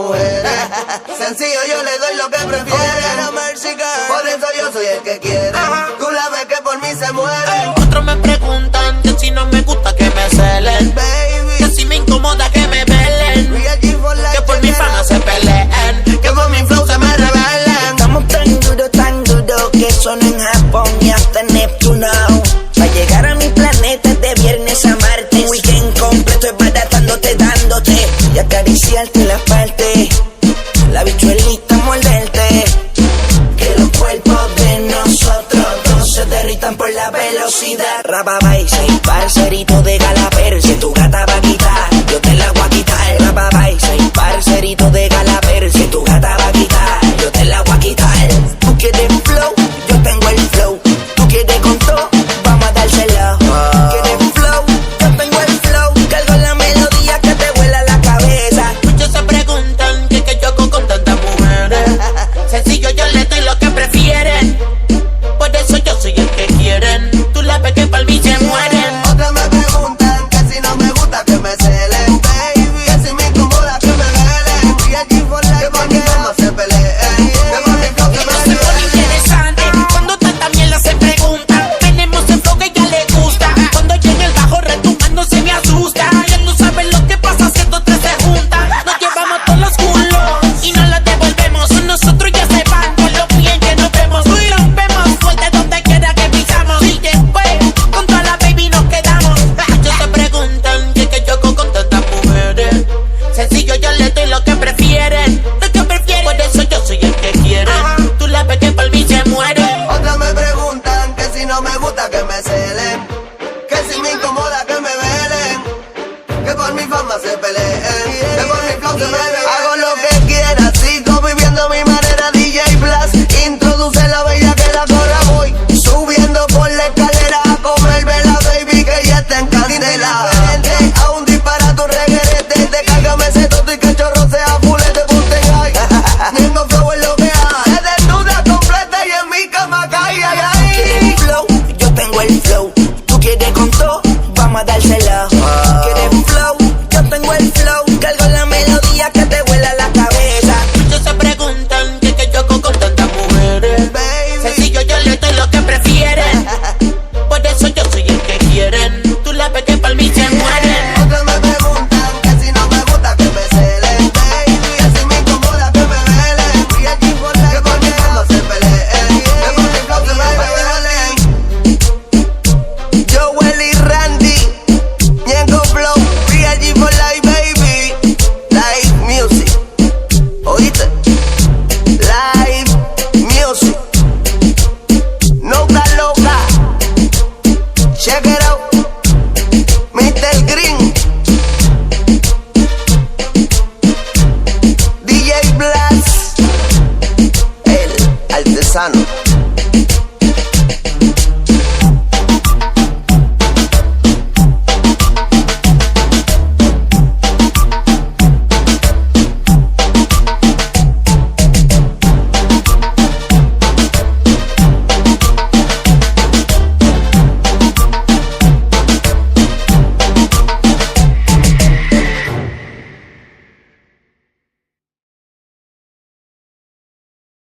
mujeres. Sencillo, yo le doy lo que prefiere. Por eso yo soy el que quiere. Tú la ves que por mí se muere. Otros me preguntan que si no me gusta que me celen, Baby, que si me incomoda que me velen, que por mi fama se peleen, que por mi flow se me rebelen. Estamos tan duro que son en Japón y hasta en Neptuno. Para llegar a mi planeta de viernes a martes, un weekend completo es baratándote, dándote y acariciarte la parte, la bichuelita morderte. Que los cuerpos de nosotros dos se derritan por la velocidad. Rababa y seis parceritos de Galaper, si tu gata va a quitar, yo te la voy a quitar. Rababa y seis parceritos de Galaper, si tu gata va a quitar, yo te la voy a quitar. Tú quieres flow, yo tengo el flow. Tú quieres con todo, vamos a dárselo. ¿Quieres flow? Yo tengo el flow. Cargo la melodía que te vuela la cabeza. Muchos se preguntan que yo hago con tantas mujeres. Sencillo, yo le doy lo que prefieren. Por eso yo soy el que quieren. Tú la ves que para mí se mueren. otras me preguntan que si no me gusta que me celen. Baby, que si me incomoda que me velen. Que por mi fama se peleen. Que por mi flow se me No se pone revelen. interesante cuando tanta mierda se pregunta. Tenemos el flow que ella le gusta. Cuando llega el bajo retumbando se me asusta. Ya no saben lo que pasa si estos tres se juntan. Nos llevamos todos los culos y no los devolvemos. Nosotros ya se van con lo bien que nos vemos. Y rompemos fuerte donde quiera que pisamos. Y después con toda la baby nos quedamos. Muchos se preguntan que yo hago con tantas mujeres. Sencillo, yo le doy lo que prefieren. Lo que prefieren. Por eso yo soy el que quiere. Tú la ves que por mí se muere. Otras me preguntan que si no me gusta que me celen. Que si me incomoda que me velen. Que por mi fama se peleen. Que por mi flow se me revelen. Hago lo que quiera, sigo viviendo mi manera. DJ Blast introduce la bella que la corra. Voy subiendo por la escalera a comer vela, baby, que ya está en candela. A un disparato reguerete. Descárgame ese toto y que el chorro sea fulete. Ponte high. Tengo flow en lo que hay. Se desnuda completa y en mi cama cae. Ay, ay. ¿Quieres flow? Yo tengo el flow. Tú quieres con todo, vamos a dárselo. ¿Quieres flow? Yo tengo el flow. Cargo la melodía que te vuela la cabeza. Muchos se preguntan que yo hago con tantas mujeres. Baby, Sencillo, yo le doy lo que prefieren. Por eso yo soy el que quieren. Tú la ves que por mí se mueren. otras me preguntan que si no me gusta que me celen. Baby, que si me incomoda que me velen. Que por mi fama se peleen. Que por mi flow se me revelen. Joel y Randy, Ñengo Flow, G for Life, baby. Live music, ¿oíste? Live music. Nota loca. Check it out. Mr. Green, DJ Blast, el artesano.